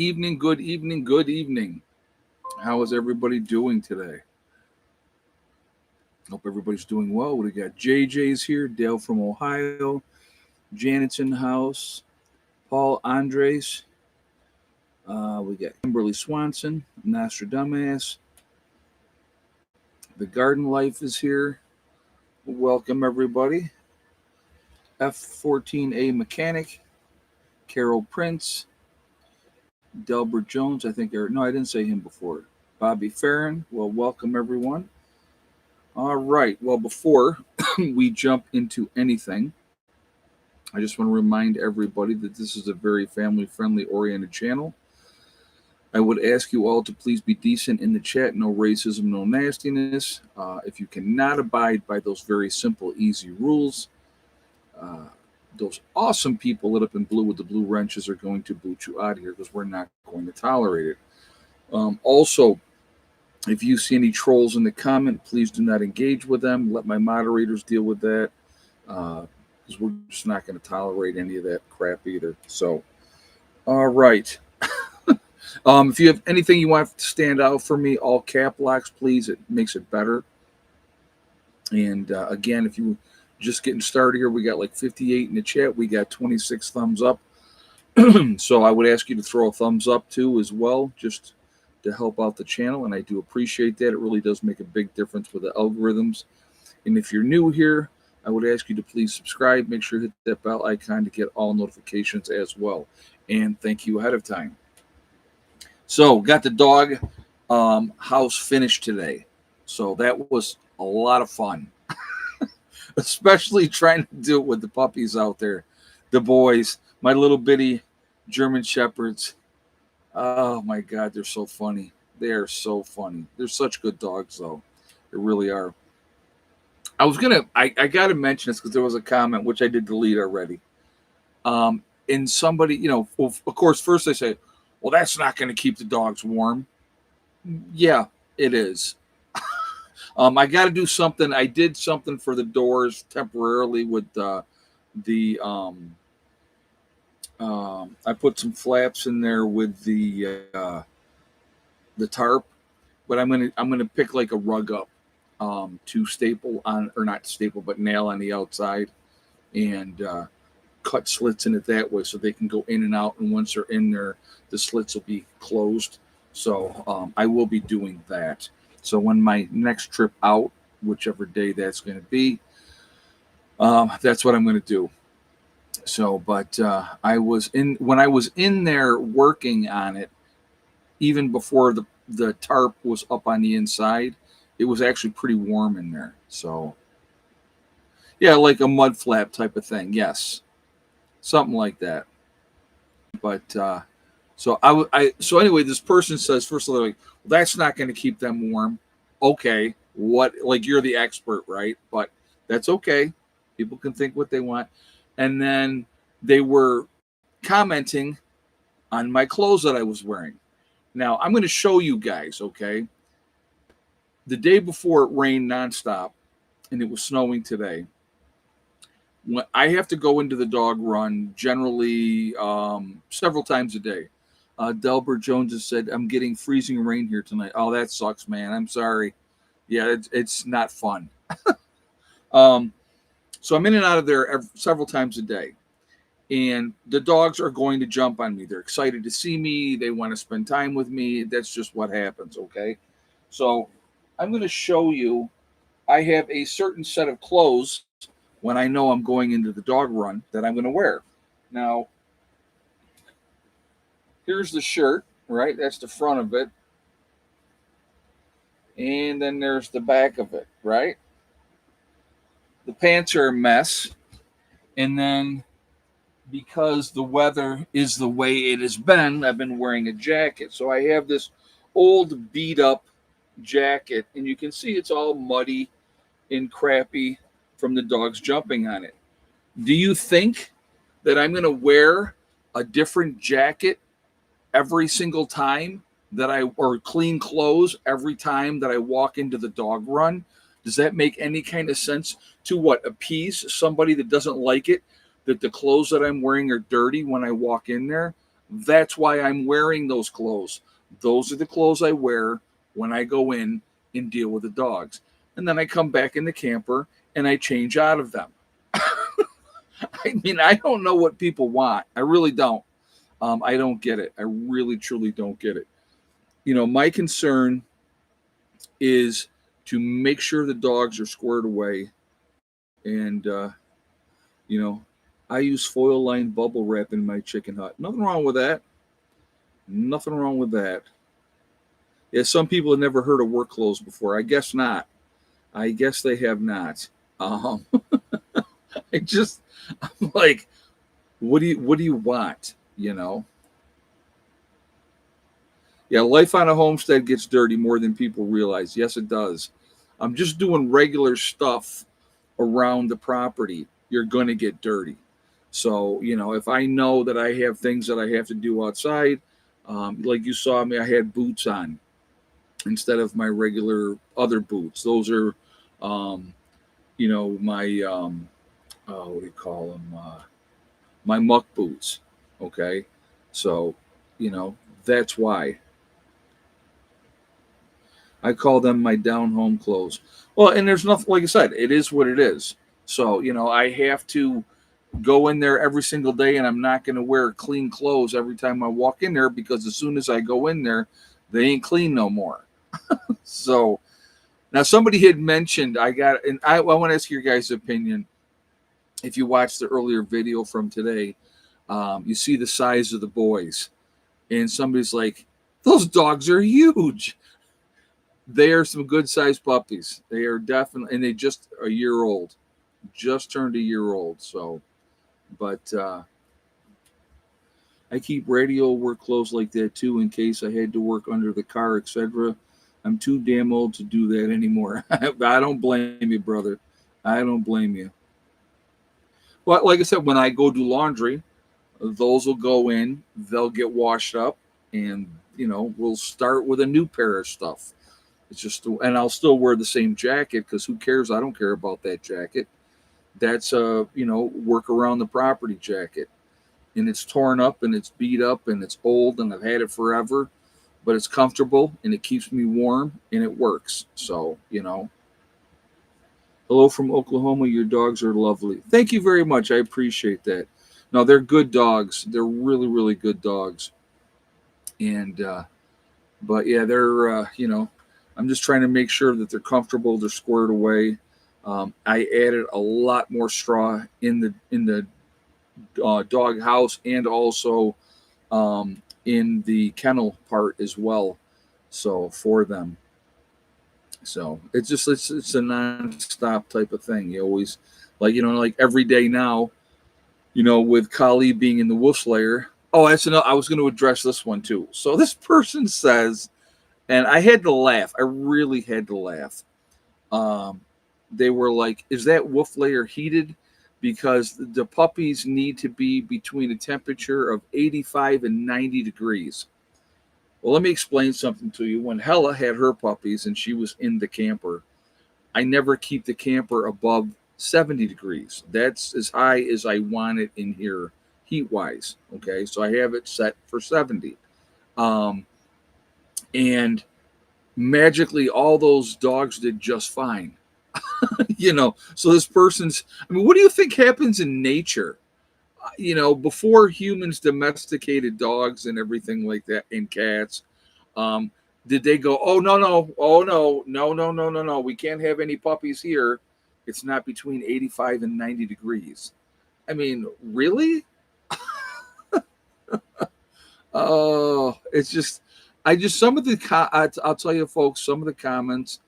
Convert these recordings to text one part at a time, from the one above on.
evening, good evening, good evening. How is everybody doing today? Hope everybody's doing well. We got JJ's here, Dale from Ohio, Janet's in the house, Paul Andres. We got Kimberly Swanson, Nostradamus. The Garden Life is here. Welcome everybody. F14A Mechanic, Carol Prince, Delbert Jones. No, I didn't say him before. Bobby Farron. Well, welcome everyone. All right. Well, before we jump into anything, I just want to remind everybody that this is a very family friendly oriented channel. I would ask you all to please be decent in the chat. No racism, no nastiness. If you cannot abide by those very simple, easy rules, those awesome people lit up in blue with the blue wrenches are going to boot you out of here because we're not going to tolerate it. Also, if you see any trolls in the comment, please do not engage with them. Let my moderators deal with that because we're just not going to tolerate any of that crap either. So, all right. If you have anything you want to stand out for me, all cap locks, please. It makes it better. And again, if you just getting started here, we got like 58 in the chat. We got 26 thumbs up. So I would ask you to throw a thumbs up too as well, just to help out the channel. And I do appreciate that. It really does make a big difference with the algorithms. And if you're new here, I would ask you to please subscribe. Make sure you hit that bell icon to get all notifications as well. And thank you ahead of time. So got the dog house finished today. So that was a lot of fun, especially trying to do it with the puppies out there, the boys, my little bitty German Shepherds. Oh my God, they're so funny. They are so funny. They're such good dogs though. They really are. I got to mention this because there was a comment, which I did delete already. And somebody, of course, first they say, well, that's not going to keep the dogs warm. Yeah, it is. I got to do something. I did something for the doors temporarily with I put some flaps in there with the tarp, but I'm gonna pick like a rug up to staple on, or not staple, but nail on the outside, and cut slits in it that way so they can go in and out. And once they're in there, the slits will be closed. So I will be doing that. So when my next trip out, whichever day that's going to be, that's what I'm going to do. So, but when I was in there working on it, even before the tarp was up on the inside, it was actually pretty warm in there. So yeah, like a mud flap type of thing. Yes. Something like that. But so anyway, this person says, first of all, like, well, that's not going to keep them warm. Okay, what? Like, you're the expert, right? But that's okay. People can think what they want. And then they were commenting on my clothes that I was wearing. Now I'm going to show you guys. Okay, the day before it rained nonstop, and it was snowing today. When I have to go into the dog run generally several times a day. Delbert Jones has said, I'm getting freezing rain here tonight. Oh, that sucks, man. I'm sorry. Yeah, it's not fun. So I'm in and out of there several times a day. And the dogs are going to jump on me. They're excited to see me. They want to spend time with me. That's just what happens, okay? So I'm going to show you. I have a certain set of clothes when I know I'm going into the dog run that I'm going to wear. Now, here's the shirt, right? That's the front of it. And then there's the back of it, right? The pants are a mess. And then because the weather is the way it has been, I've been wearing a jacket. So I have this old beat up jacket, and you can see it's all muddy and crappy from the dogs jumping on it. Do you think that I'm going to wear a different jacket every single time or clean clothes every time that I walk into the dog run? Does that make any kind of sense? To what? Appease somebody that doesn't like it, that the clothes that I'm wearing are dirty when I walk in there? That's why I'm wearing those clothes. Those are the clothes I wear when I go in and deal with the dogs. And then I come back in the camper and I change out of them. I mean, I don't know what people want. I really don't. I don't get it. I really, truly don't get it. My concern is to make sure the dogs are squared away. And, you know, I use foil lined bubble wrap in my chicken hut. Nothing wrong with that. Nothing wrong with that. Yeah, some people have never heard of work clothes before. I guess not. I guess they have not. Um, I'm like, what do you want? Yeah, life on a homestead gets dirty more than people realize. Yes, it does. I'm just doing regular stuff around the property. You're going to get dirty. So, if I know that I have things that I have to do outside, like you saw me, I had boots on instead of my regular other boots. Those are, my, what do you call them? My muck boots. Okay. So, that's why. I call them my down home clothes. Well, and there's nothing, like I said, it is what it is. So, I have to go in there every single day and I'm not going to wear clean clothes every time I walk in there because as soon as I go in there, they ain't clean no more. So now somebody had mentioned, I want to ask your guys' opinion. If you watched the earlier video from today, you see the size of the boys and somebody's like, those dogs are huge. They are some good sized puppies. They are definitely, and they just a year old, just turned a year old. So, but I keep radio work clothes like that too in case I had to work under the car, etc. I'm too damn old to do that anymore. I don't blame you, brother. I don't blame you. Well, like I said, when I go do laundry, those will go in, they'll get washed up, and we'll start with a new pair of stuff. It's just, and I'll still wear the same jacket because who cares? I don't care about that jacket. That's a work around the property jacket, and it's torn up and it's beat up and it's old and I've had it forever, but it's comfortable and it keeps me warm and it works. So hello from Oklahoma. Your dogs are lovely. Thank you very much. I appreciate that. No, they're good dogs. They're really, really good dogs. And but yeah, they're I'm just trying to make sure that they're comfortable, they're squared away. I added a lot more straw in the dog house and also in the kennel part as well. So for them, so it's a non-stop type of thing. You always like every day now. With Kali being in the wolf slayer. Oh, that's enough. I was going to address this one too. So this person says, and I had to laugh. I really had to laugh. They were like, "Is that wolf layer heated?" Because the puppies need to be between a temperature of 85 and 90 degrees. Well, let me explain something to you. When Hella had her puppies and she was in the camper, I never keep the camper above 70 degrees. That's as high as I want it in here heat wise. Okay. So I have it set for 70. Um, and magically, all those dogs did just fine. So this person's, I mean, what do you think happens in nature? Before humans domesticated dogs and everything like that and cats, um, did they go, oh, no, no, oh, no, no, no, no, no, no, we can't have any puppies here. It's not between 85 and 90 degrees. I mean, really? Oh, it's just, some of the, I'll tell you, folks, some of the comments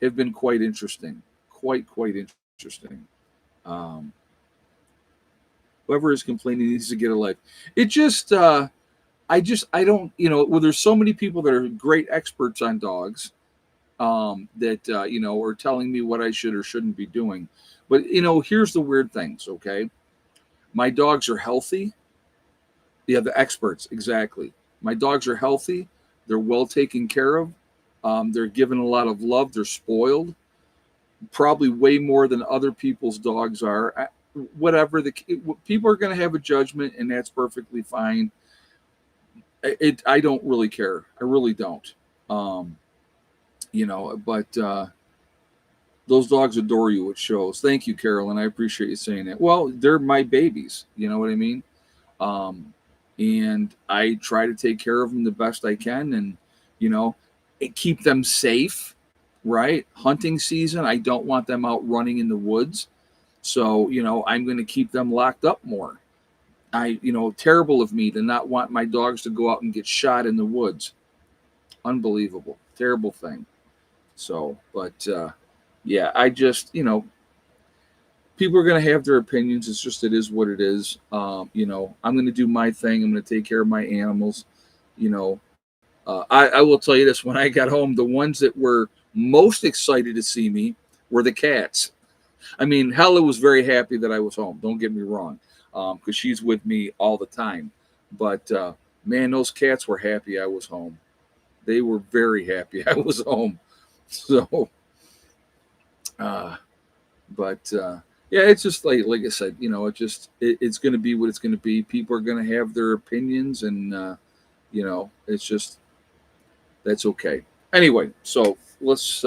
have been quite interesting. Quite interesting. Um, Whoever is complaining needs to get a life. It just, I don't, well, there's so many people that are great experts on dogs that, are telling me what I should or shouldn't be doing. But, here's the weird things, okay? My dogs are healthy. Yeah, the experts, exactly. My dogs are healthy. They're well taken care of. They're given a lot of love. They're spoiled, probably way more than other people's dogs are. Whatever, people are going to have a judgment, and that's perfectly fine. I don't really care. I really don't. Um, but those dogs adore you. It shows. Thank you, Carolyn. I appreciate you saying that. Well, they're my babies. You know what I mean? Um, and I try to take care of them the best I can, and you know, keep them safe. Right? Hunting season. I don't want them out running in the woods. So I'm going to keep them locked up more. Terrible of me to not want my dogs to go out and get shot in the woods. Unbelievable, terrible thing. So, but yeah, I just, people are going to have their opinions. It's just, it is what it is. I'm going to do my thing. I'm going to take care of my animals. I will tell you this: when I got home, the ones that were most excited to see me were the cats. I mean, Hella was very happy that I was home. Don't get me wrong, because she's with me all the time. But man, those cats were happy I was home. They were very happy I was home. So, uh, but yeah, it's just like I said, it's going to be what it's going to be. People are going to have their opinions, and it's just that's okay. Anyway, so let's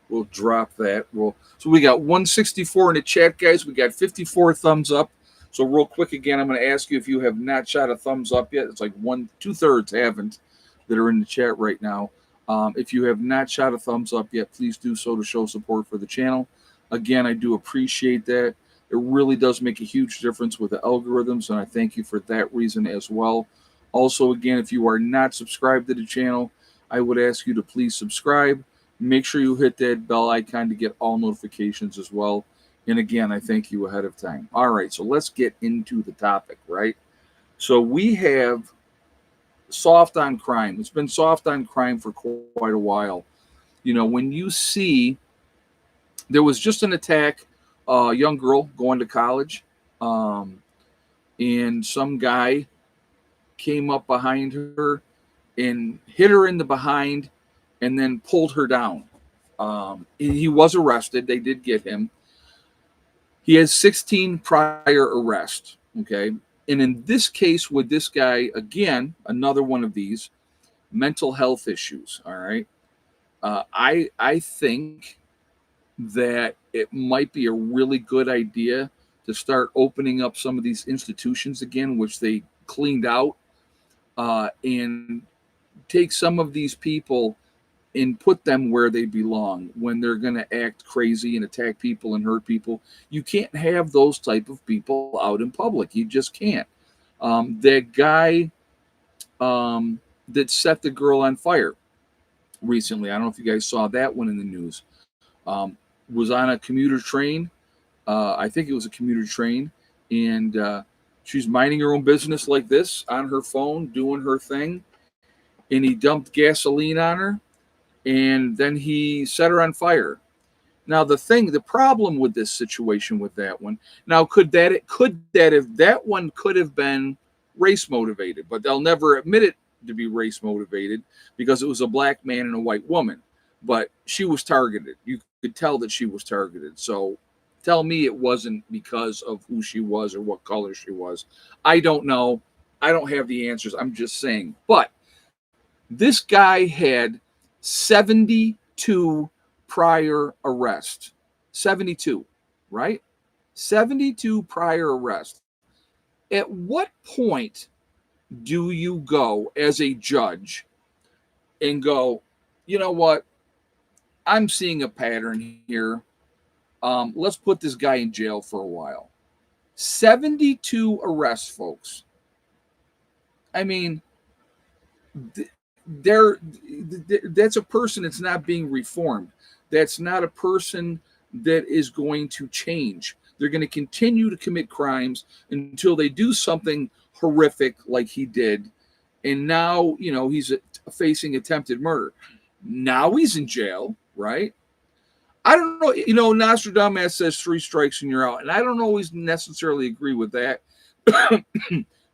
we'll drop that. So we got 164 in the chat, guys. We got 54 thumbs up. So real quick again, I'm going to ask you if you have not shot a thumbs up yet. It's like 2/3 haven't that are in the chat right now. If you have not shot a thumbs up yet, please do so to show support for the channel. Again, I do appreciate that. It really does make a huge difference with the algorithms, and I thank you for that reason as well. Also, again, if you are not subscribed to the channel, I would ask you to please subscribe. Make sure you hit that bell icon to get all notifications as well. And again, I thank you ahead of time. All right, so let's get into the topic, right? So we have soft on crime. It's been soft on crime for quite a while. When you see there was just an attack, a young girl going to college, and some guy came up behind her and hit her in the behind and then pulled her down. He was arrested. They did get him. He has 16 prior arrests. Okay. And in this case, with this guy, again, another one of these mental health issues. All right. I think that it might be a really good idea to start opening up some of these institutions again, which they cleaned out, and take some of these people and put them where they belong when they're going to act crazy and attack people and hurt people. You can't have those type of people out in public. You just can't. That guy that set the girl on fire recently, I don't know if you guys saw that one in the news, was on a commuter train. I think it was a commuter train. And she's minding her own business like this on her phone, doing her thing. And he dumped gasoline on her, and then he set her on fire. Now the problem with this situation with that one, now could that if that one could have been race motivated, but they'll never admit it to be race motivated because it was a black man and a white woman, but she was targeted. You could tell that she was targeted. So tell me it wasn't because of who she was or what color she was. I don't know. I don't have the answers. I'm just saying. But this guy had 72 prior arrests. 72, right? 72 prior arrests. At what point do you go as a judge and go, you know what? I'm seeing a pattern here. Let's put this guy in jail for a while. 72 arrests, folks. I mean, that's a person that's not being reformed. That's not a person that is going to change. They're going to continue to commit crimes until they do something horrific like he did. And now, he's facing attempted murder. Now he's in jail, right? I don't know. Nostradamus says 3 strikes and you're out. And I don't always necessarily agree with that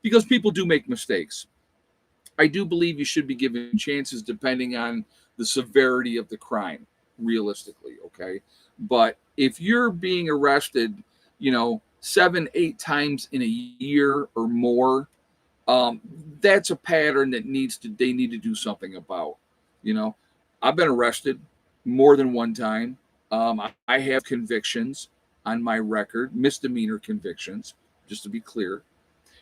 because people do make mistakes. I do believe you should be given chances depending on the severity of the crime, realistically, okay? But if you're being arrested, 7, 8 times in a year or more, Um, that's a pattern that they need to do something about. You know, I've been arrested more than one time. I have convictions on my record, misdemeanor convictions, just to be clear.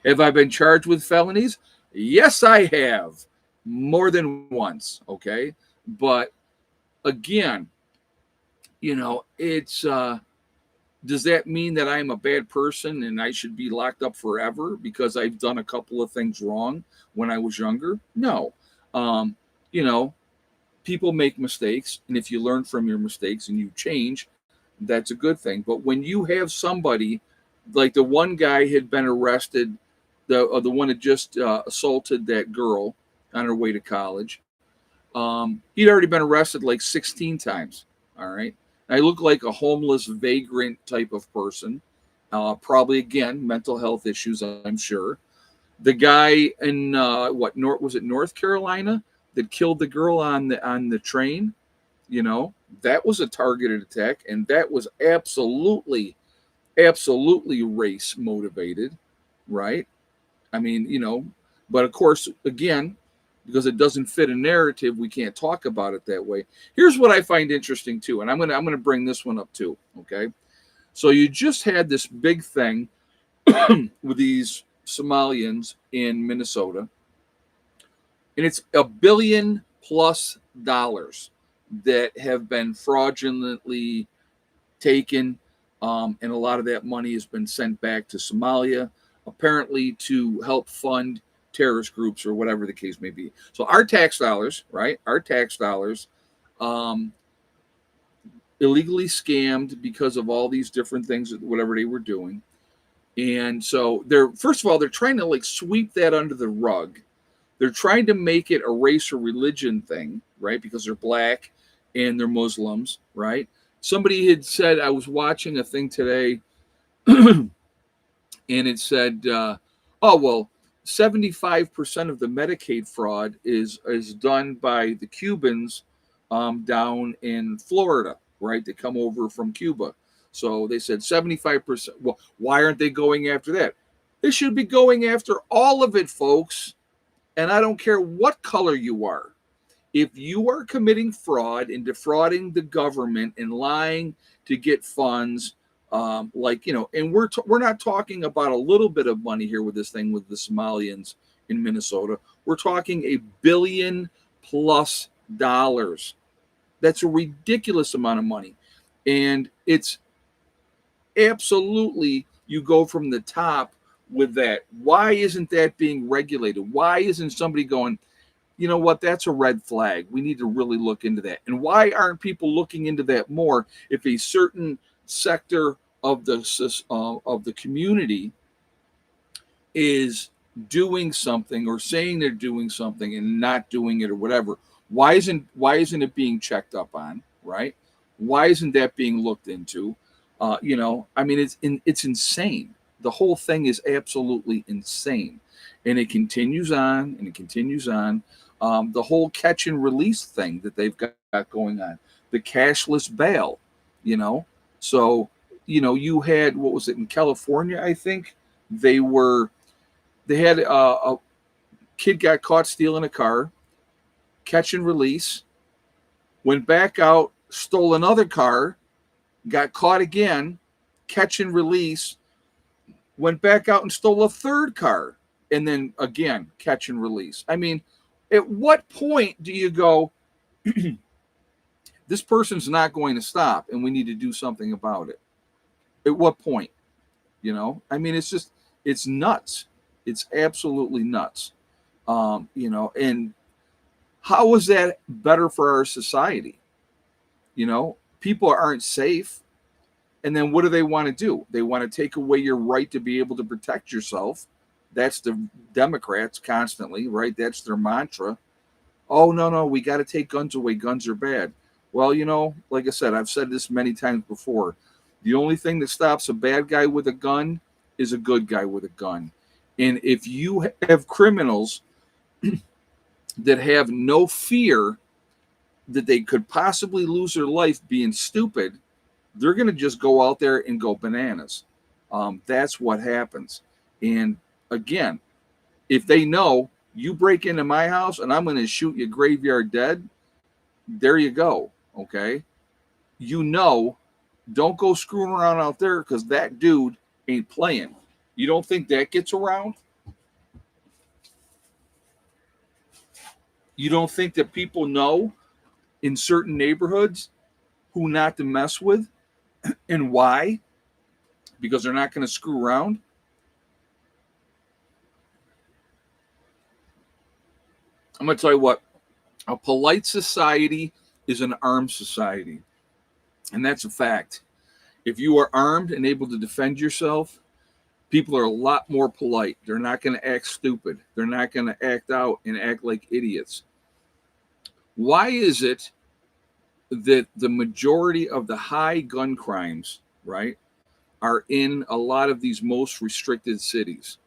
Have I been charged with felonies? Yes, I have, more than once. Okay, but again, it's does that mean that I'm a bad person and I should be locked up forever because I've done a couple of things wrong when I was younger? No. Um, you know, people make mistakes, and if you learn from your mistakes and you change, that's a good thing. But when you have somebody like the one guy had been arrested, the one that just assaulted that girl on her way to college, he'd already been arrested like 16 times. All right. I look like a homeless vagrant type of person. Probably again mental health issues. I'm sure. The guy in was it North Carolina that killed the girl on the train? That was a targeted attack, and that was absolutely race motivated, right? I mean, but of course, again, because it doesn't fit a narrative, we can't talk about it that way. Here's what I find interesting too, and I'm gonna bring this one up too. Okay, so you just had this big thing with these Somalians in Minnesota, and it's $1 billion+ that have been fraudulently taken, and a lot of that money has been sent back to Somalia, apparently to help fund terrorist groups or whatever the case may be. So our tax dollars, right? Our tax dollars, um, illegally scammed because of all these different things, whatever they were doing. And so they're first of all they're trying to like sweep that under the rug. They're trying to make it a race or religion thing, right? Because they're black and they're Muslims, right? Somebody had said, I was watching a thing today, and it said, "Oh well, 75% of the Medicaid fraud is done by the Cubans down in Florida, right? They come over from Cuba." So they said 75%. Well, why aren't they going after that? They should be going after all of it, folks. And I don't care what color you are. If you are committing fraud and defrauding the government and lying to get funds, and we're not talking about a little bit of money here with this thing with the Somalians in Minnesota. We're talking $1 billion+. That's a ridiculous amount of money, and it's absolutely you go from the top with that. Why isn't that being regulated? Why isn't somebody going, you know what, that's a red flag. We need to really look into that. And why aren't people looking into that more if a certain sector of the community is doing something or saying they're doing something and not doing it or whatever? Why isn't it being checked up on, right? Why isn't that being looked into? I mean, it's insane. The whole thing is absolutely insane, and it continues on and it continues on. The whole catch and release thing that they've got going on, the cashless bail, you know. So, you had what was it in California? I think they were they had a kid got caught stealing a car, catch and release, went back out, stole another car, got caught again, catch and release, went back out and stole a third car, and then again, catch and release. I mean, at what point do you go, this person's not going to stop and we need to do something about it? At what point? I mean, it's nuts. It's absolutely nuts. And how is that better for our society? People aren't safe. And then what do they want to do? They want to take away your right to be able to protect yourself. That's the Democrats constantly, right? That's their mantra. Oh, no, no, we got to take guns away. Guns are bad. Well, like I said, I've said this many times before. The only thing that stops a bad guy with a gun is a good guy with a gun. And if you have criminals that have no fear that they could possibly lose their life being stupid, they're going to just go out there and go bananas. That's what happens. And again, if they know you break into my house and I'm going to shoot you graveyard dead, there you go. Okay. You know, don't go screwing around out there because that dude ain't playing. You don't think that gets around? You don't think that people know in certain neighborhoods who not to mess with and why? Because they're not going to screw around? I'm going to tell you what, a polite society is an armed society. And that's a fact. If you are armed and able to defend yourself, people are a lot more polite. They're not going to act stupid. They're not going to act out and act like idiots. Why is it that the majority of the high gun crimes, right, are in a lot of these most restricted cities?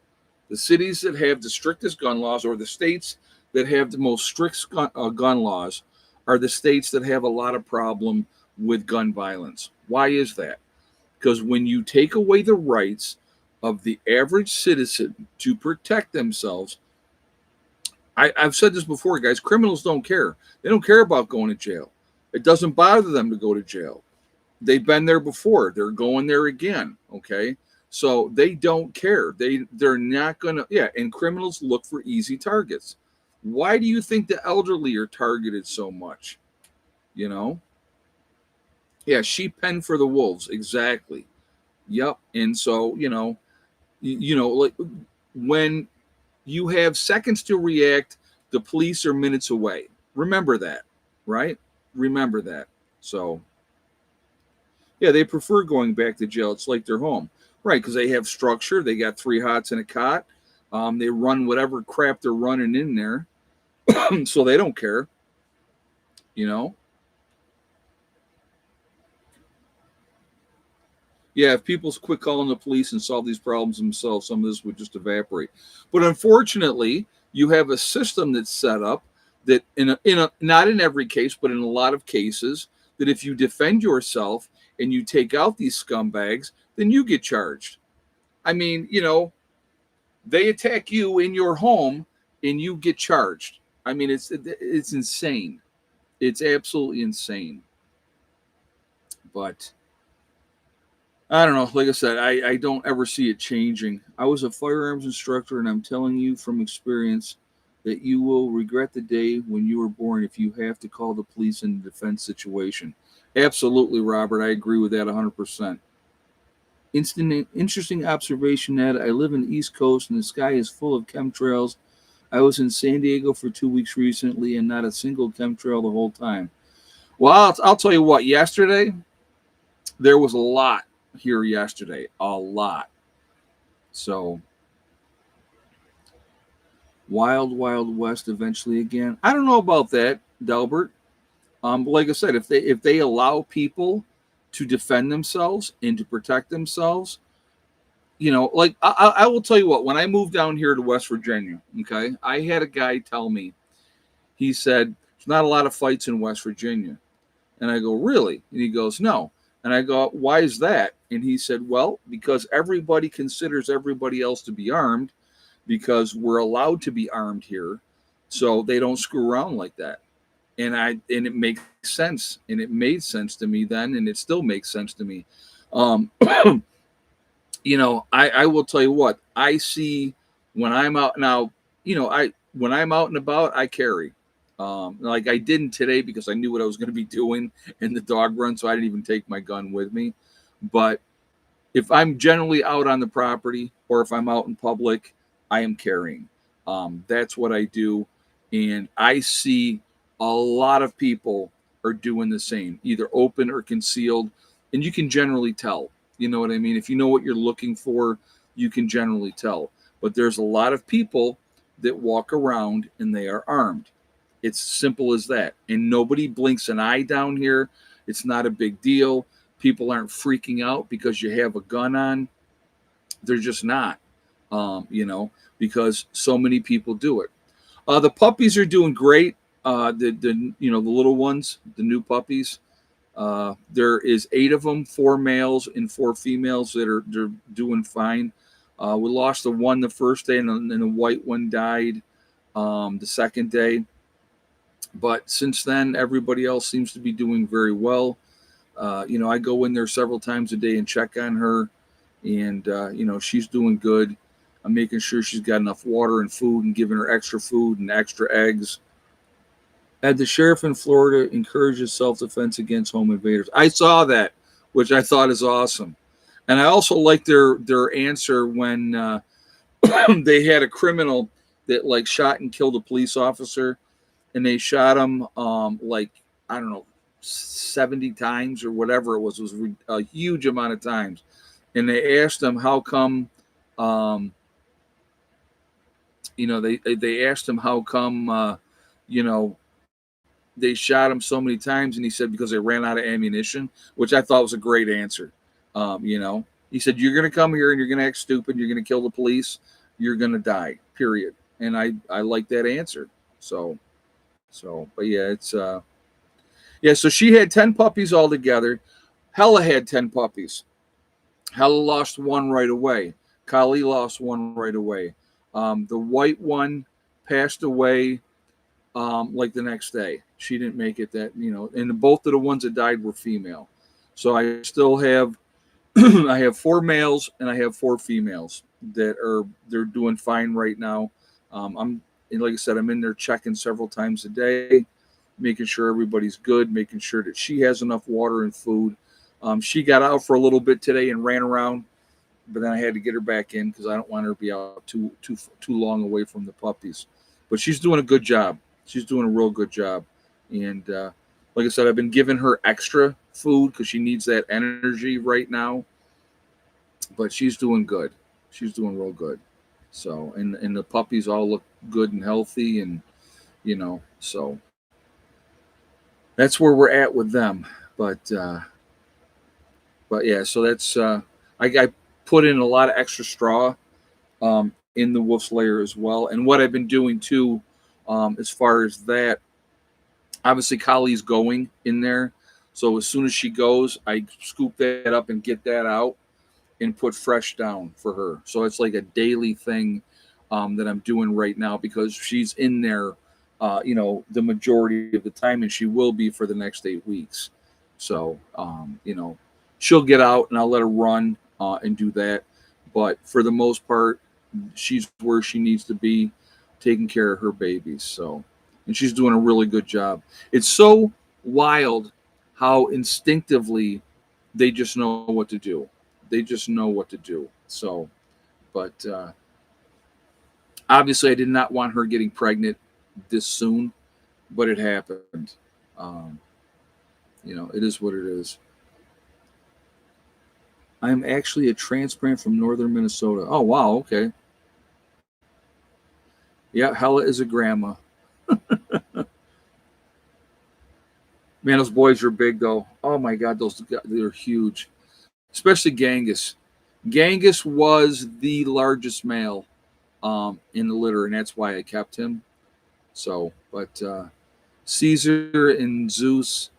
The cities that have the strictest gun laws, or the states that have the most strict gun laws, are the states that have a lot of problem with gun violence. Why is that? Because when you take away the rights of the average citizen to protect themselves, I've said this before, guys, criminals don't care. They don't care about going to jail. It doesn't bother them to go to jail. They've been there before. They're going there again. Okay. So they don't care. They're not gonna, yeah, and criminals look for easy targets. Why do you think the elderly are targeted so much? You know? Yeah, sheep pen for the wolves, exactly. Yep. And so, like when you have seconds to react, the police are minutes away. Remember that, right? Remember that. So, yeah, they prefer going back to jail. It's like their home, right? Because they have structure. They got three hots and a cot. They run whatever crap they're running in there, so they don't care. You know. Yeah, if people quit calling the police and solve these problems themselves, some of this would just evaporate. But unfortunately, you have a system that's set up that, in a not in every case, but in a lot of cases, that if you defend yourself and you take out these scumbags, then you get charged. I mean, they attack you in your home and you get charged. I mean, it's insane. It's absolutely insane. But I don't know. Like I said, I don't ever see it changing. I was a firearms instructor, and I'm telling you from experience that you will regret the day when you were born if you have to call the police in a defense situation. Absolutely, Robert. I agree with that 100%. Interesting observation, Ed. I live in the East Coast, and the sky is full of chemtrails. I was in San Diego for 2 weeks recently, and not a single chemtrail the whole time. Well, I'll tell you what. Yesterday, there was a lot here yesterday, a lot. So, Wild West eventually again. I don't know about that, Delbert. Like I said, if they allow people to defend themselves and to protect themselves, like I will tell you what. When I moved down here to West Virginia, okay, I had a guy tell me. He said there's not a lot of fights in West Virginia, and I go, really? And he goes, no. And I go, why is that? And he said, well, because everybody considers everybody else to be armed, because we're allowed to be armed here, so they don't screw around like that. And it makes sense, and it made sense to me then, and it still makes sense to me. Um, I will tell you what I see when I'm out now. When I'm out and about, I carry. Like I didn't today because I knew what I was going to be doing in the dog run, so I didn't even take my gun with me. But if I'm generally out on the property or if I'm out in public, I am carrying. That's what I do, and I see a lot of people are doing the same, either open or concealed, and you can generally tell. You know what I mean? If you know what you're looking for, you can generally tell. But there's a lot of people that walk around and they are armed. It's simple as that. And nobody blinks an eye down here. It's not a big deal. People aren't freaking out because you have a gun on. They're just not, because so many people do it. The puppies are doing great. The little ones, the new puppies. There is 8 of them, 4 males and 4 females they're doing fine. We lost the one the first day, and then the white one died the second day. But since then, everybody else seems to be doing very well. I go in there several times a day and check on her, and she's doing good. I'm making sure she's got enough water and food, and giving her extra food and extra eggs. Had the sheriff in Florida encourages self-defense against home invaders. I saw that, which I thought is awesome, and I also like their answer when they had a criminal that like shot and killed a police officer, and they shot him like I don't know 70 times or whatever it was. It was a huge amount of times, and they asked him how come. They asked him how come. They shot him so many times, and he said because they ran out of ammunition, which I thought was a great answer. He said you're going to come here and you're going to act stupid, you're going to kill the police, you're going to die. Period. And I like that answer. So, but yeah, it's yeah. So she had 10 puppies altogether. Hella had 10 puppies. Hella lost one right away. Kali lost one right away. The white one passed away like the next day. She didn't make it and both of the ones that died were female. So I still have I have 4 males and I have 4 females they're doing fine right now. And like I said, I'm in there checking several times a day, making sure everybody's good, making sure that she has enough water and food. She got out for a little bit today and ran around, but then I had to get her back in because I don't want her to be out too long away from the puppies. But she's doing a good job. She's doing a real good job. And like I said, I've been giving her extra food because she needs that energy right now. But she's doing good. She's doing real good. So, and the puppies all look good and healthy. And, so that's where we're at with them. But yeah, so that's, I put in a lot of extra straw in the wolf's lair as well. And what I've been doing too, as far as that, obviously Kali's going in there. So as soon as she goes, I scoop that up and get that out and put fresh down for her. So it's like a daily thing that I'm doing right now because she's in there, the majority of the time, and she will be for the next 8 weeks. So, she'll get out and I'll let her run and do that. But for the most part, she's where she needs to be, taking care of her babies. So, and she's doing a really good job. It's so wild how instinctively they just know what to do. They just know what to do. So, but obviously, I did not want her getting pregnant this soon, but it happened. It is what it is. I'm actually a transplant from northern Minnesota. Oh, wow. Okay. Yeah, Hella is a grandma. Man, those boys are big, though. Oh, my God. They're huge. Especially Genghis. Genghis was the largest male in the litter, and that's why I kept him. So, but Caesar and Zeus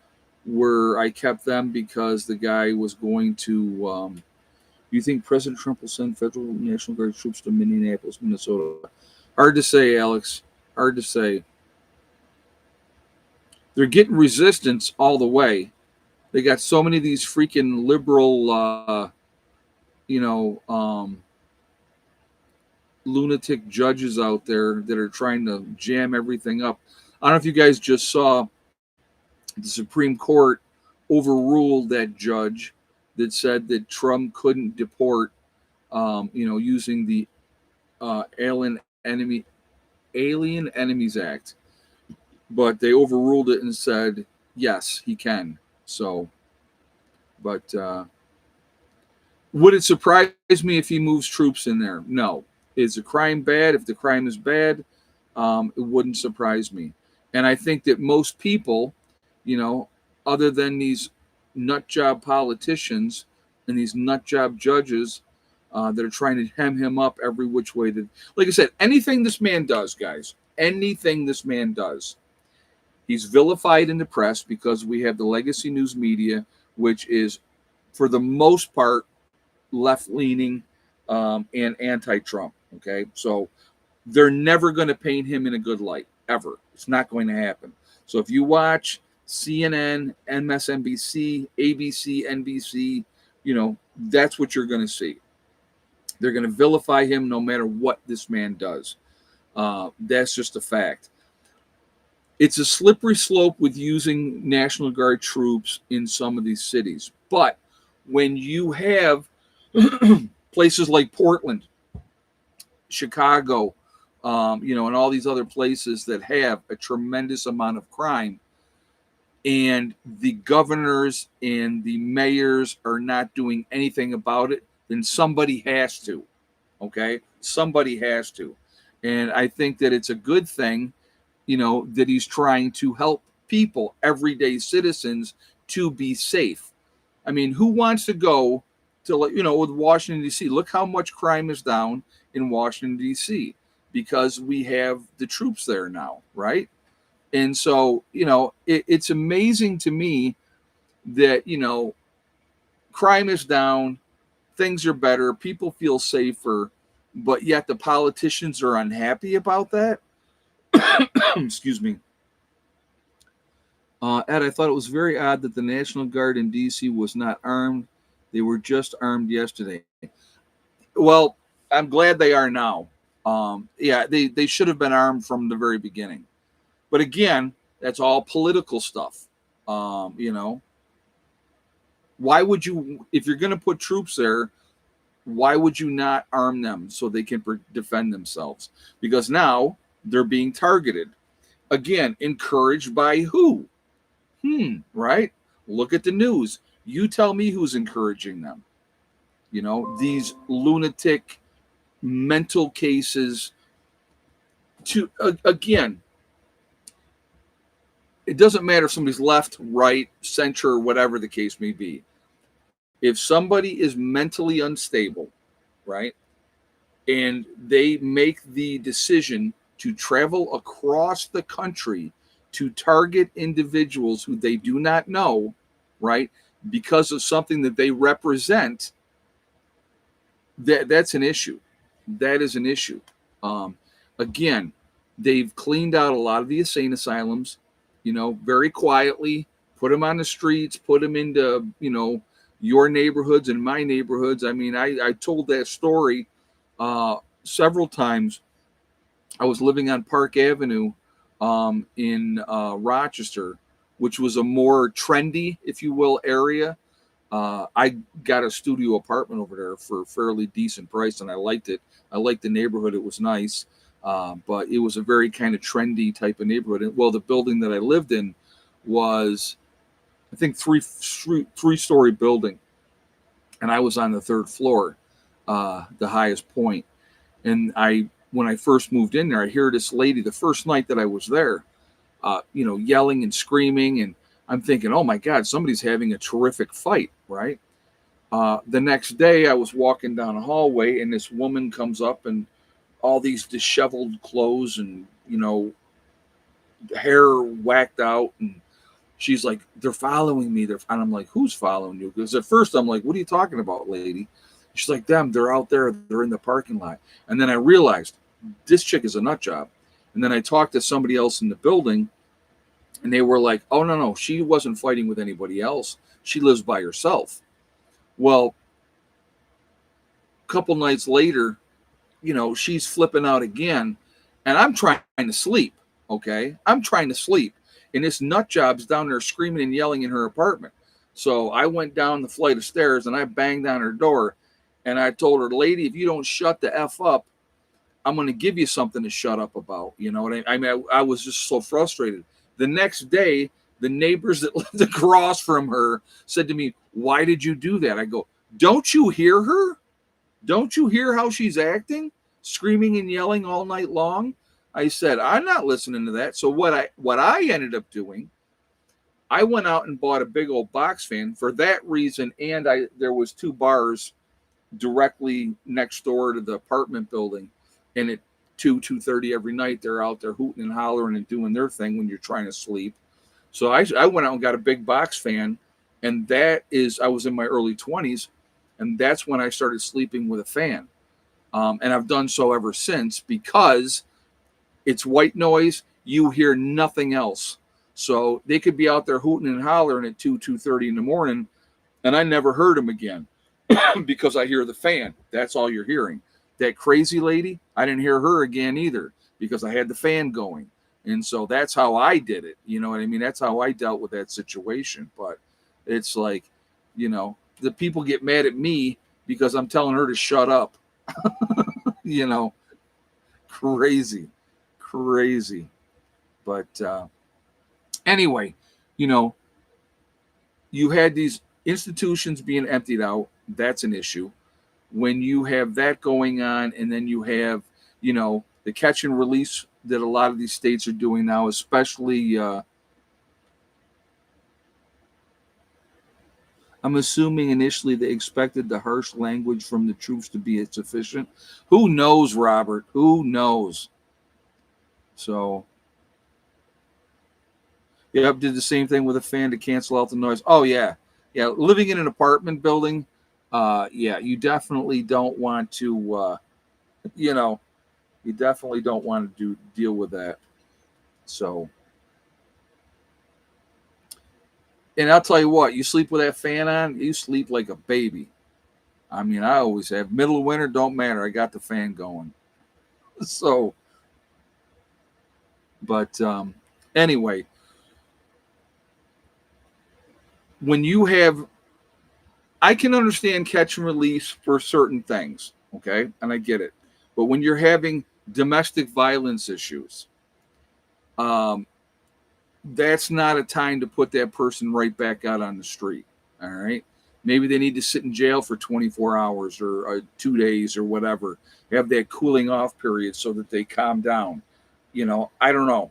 I kept them because the guy was going to, you think President Trump will send federal National Guard troops to Minneapolis, Minnesota? Hard to say, Alex. Hard to say. They're getting resistance all the way. They got so many of these freaking liberal, lunatic judges out there that are trying to jam everything up. I don't know if you guys just saw the Supreme Court overruled that judge that said that Trump couldn't deport, using the Alien Enemies Act. But they overruled it and said, yes, he can. So, but would it surprise me if he moves troops in there? No. Is the crime bad? If the crime is bad, it wouldn't surprise me. And I think that most people, other than these nut job politicians and these nut job judges that are trying to hem him up every which way. Like I said, anything this man does, guys, anything this man does, he's vilified in the press because we have the legacy news media, which is, for the most part, left-leaning, and anti-Trump. Okay, so they're never going to paint him in a good light ever. It's not going to happen. So if you watch CNN, MSNBC, ABC, NBC, that's what you're going to see. They're going to vilify him no matter what this man does. That's just a fact. It's a slippery slope with using National Guard troops in some of these cities. But when you have places like Portland, Chicago, and all these other places that have a tremendous amount of crime, and the governors and the mayors are not doing anything about it, then somebody has to. Okay? Somebody has to. And I think that it's a good thing, that he's trying to help people, everyday citizens, to be safe. I mean, who wants to go to, with Washington, D.C.? Look how much crime is down in Washington, D.C. because we have the troops there now, right? And so, it's amazing to me that, crime is down, things are better, people feel safer, but yet the politicians are unhappy about that. Excuse me. Ed, I thought it was very odd that the National Guard in D.C. was not armed. They were just armed yesterday. Well, I'm glad they are now. Yeah, they should have been armed from the very beginning. But again, that's all political stuff. Why would you, if you're going to put troops there, why would you not arm them so they can defend themselves? Because now they're being targeted. Again, encouraged by who? Right? Look at the news. You tell me who's encouraging them. These lunatic mental cases to, again, it doesn't matter if somebody's left, right, center, whatever the case may be. If somebody is mentally unstable, right, and they make the decision to travel across the country to target individuals who they do not know, right, because of something that they represent, that's an issue. That is an issue. Again, they've cleaned out a lot of the insane asylums, very quietly, put them on the streets, put them into, your neighborhoods and my neighborhoods. I mean, I told that story several times. I was living on Park Avenue in Rochester, which was a more trendy, if you will, area. I got a studio apartment over there for a fairly decent price, and I liked it. I liked the neighborhood. It was nice, but it was a very kind of trendy type of neighborhood. Well, the building that I lived in was, I think, three-story building, and I was on the third floor, the highest point. And when I first moved in there, I hear this lady the first night that I was there, yelling and screaming, and I'm thinking, oh my God, somebody's having a terrific fight, right? The next day, I was walking down a hallway, and this woman comes up, and all these disheveled clothes, and hair whacked out, and she's like, they're following me. And I'm like, who's following you? Because at first I'm like, what are you talking about, lady? She's like, they're out there. They're in the parking lot. And then I realized this chick is a nut job. And then I talked to somebody else in the building, and they were like, oh, no, she wasn't fighting with anybody else. She lives by herself. Well, a couple nights later, she's flipping out again, and I'm trying to sleep, okay? I'm trying to sleep. And this nut job's down there screaming and yelling in her apartment. So I went down the flight of stairs, and I banged on her door, and I told her, lady, if you don't shut the F up, I'm going to give you something to shut up about. You know what I mean? I was just so frustrated. The next day, the neighbors that lived across from her said to me, why did you do that? I go, don't you hear her? Don't you hear how she's acting? Screaming and yelling all night long? I said, I'm not listening to that. So what I ended up doing, I went out and bought a big old box fan for that reason. And there was 2 bars directly next door to the apartment building. And at 2:30 every night, they're out there hooting and hollering and doing their thing when you're trying to sleep. So I went out and got a big box fan. And I was in my early 20s. And that's when I started sleeping with a fan. And I've done so ever since because it's white noise. You hear nothing else. So they could be out there hooting and hollering at 2:30 in the morning, and I never heard them again because I hear the fan. That's all you're hearing. That crazy lady, I didn't hear her again either because I had the fan going. And so that's how I did it. You know what I mean? That's how I dealt with that situation. But it's like, the people get mad at me because I'm telling her to shut up. you know, crazy, crazy. But anyway, you know, you had these institutions being emptied out. That's an issue. When you have that going on, and then you have, the catch and release that a lot of these states are doing now, especially, I'm assuming initially they expected the harsh language from the troops to be sufficient. Who knows, Robert? Who knows? So, yep, did the same thing with a fan to cancel out the noise. Oh, yeah. Yeah, living in an apartment building, yeah, you definitely don't want to, you know, you definitely don't want to deal with that. So, and I'll tell you what, you sleep with that fan on, you sleep like a baby. I mean, I always have middle of winter, don't matter. I got the fan going. So, but anyway, when you have, I can understand catch and release for certain things, okay, and I get it. But when you're having domestic violence issues, um, that's not a time to put that person right back out on the street. All right. Maybe they need to sit in jail for 24 hours or 2 days or whatever. Have that cooling off period so that they calm down. I don't know.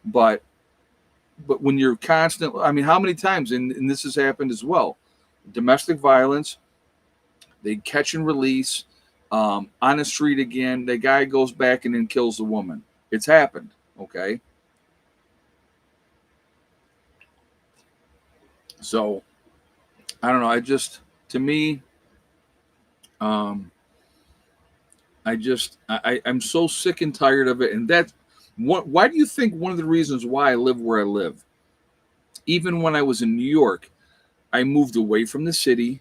But when you're constant, I mean, how many times, and this has happened as well, domestic violence, they catch and release on the street again. The guy goes back and then kills the woman. It's happened. Okay. So I don't know. To me, um, I'm so sick and tired of it. And that's why do you think one of the reasons why I live where I live? Even when I was in New York, I moved away from the city.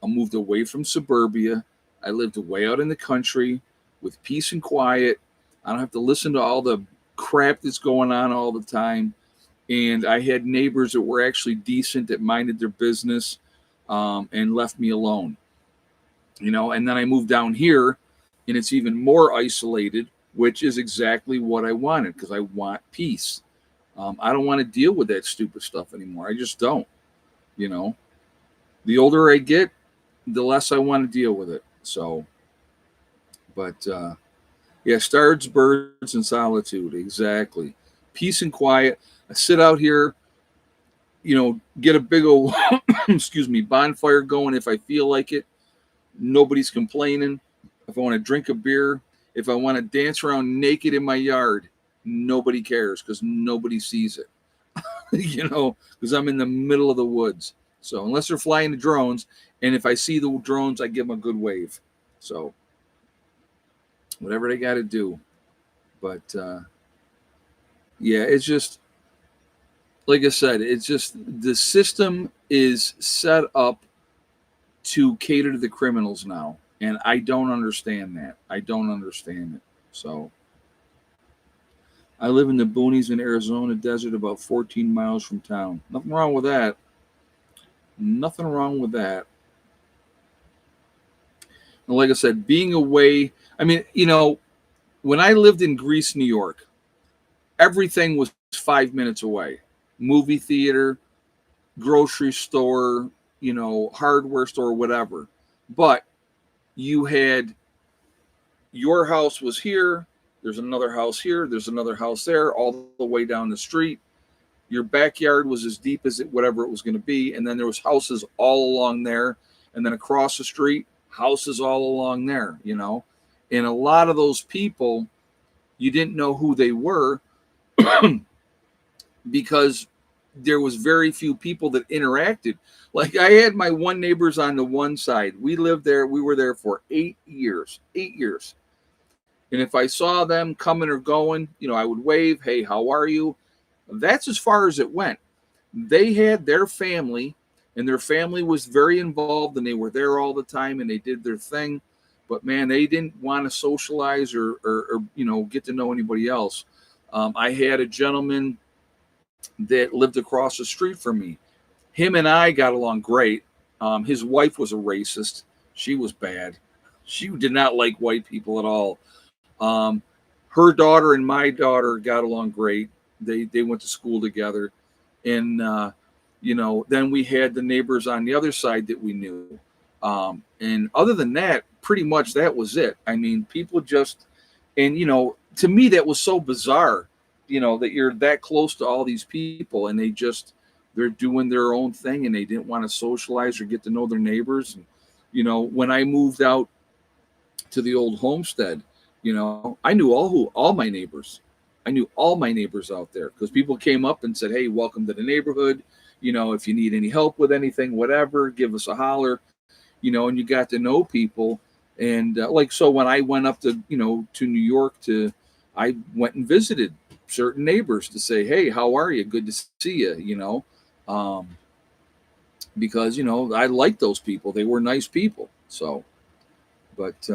I moved away from suburbia. I lived way out in the country with peace and quiet. I don't have to listen to all the crap that's going on all the time. And I had neighbors that were actually decent, that minded their business, and left me alone. And then I moved down here, and it's even more isolated, which is exactly what I wanted because I want peace. I don't want to deal with that stupid stuff anymore. I just don't. You know, the older I get, the less I want to deal with it. So, but yeah, stars, birds, and solitude. Exactly. Peace and quiet. I sit out here, get a big old, excuse me, bonfire going if I feel like it. Nobody's complaining. If I want to drink a beer, if I want to dance around naked in my yard, nobody cares because nobody sees it. Because I'm in the middle of the woods. So unless they're flying the drones, and if I see the drones, I give them a good wave. So whatever they got to do. But yeah, it's just like I said, it's just the system is set up to cater to the criminals now. And I don't understand that. I don't understand it. So I live in the boonies in Arizona desert, about 14 miles from town. Nothing wrong with that. Nothing wrong with that. And like I said, being away, I mean, when I lived in Greece, New York, everything was 5 minutes away. Movie theater, grocery store, hardware store, whatever. But you had, your house was here, there's another house here, there's another house there, all the way down the street. Your backyard was as deep as whatever it was going to be, and then there was houses all along there, and then across the street, houses all along there. And a lot of those people, you didn't know who they were because there was very few people that interacted. Like I had my one neighbors on the one side. We lived there. We were there for 8 years. 8 years. And if I saw them coming or going, I would wave, "Hey, how are you?" That's as far as it went. They had their family, and their family was very involved, and they were there all the time, and they did their thing. But man, they didn't want to socialize or get to know anybody else. I had a gentleman that lived across the street from me. Him and I got along great. His wife was a racist. She was bad. She did not like white people at all. Um, Her daughter and my daughter got along great. They went to school together, and then we had the neighbors on the other side that we knew. And other than that, pretty much that was it. I mean, people just, and to me that was so bizarre. That you're that close to all these people, and they're doing their own thing, and they didn't want to socialize or get to know their neighbors. And when I moved out to the old homestead, I knew all my neighbors. I knew all my neighbors out there because people came up and said, "Hey, welcome to the neighborhood. If you need any help with anything, whatever, give us a holler." And you got to know people. And so when I went up to New York I went and visited certain neighbors to say, "Hey, how are you? Good to see you." Because I liked those people. They were nice people. So, but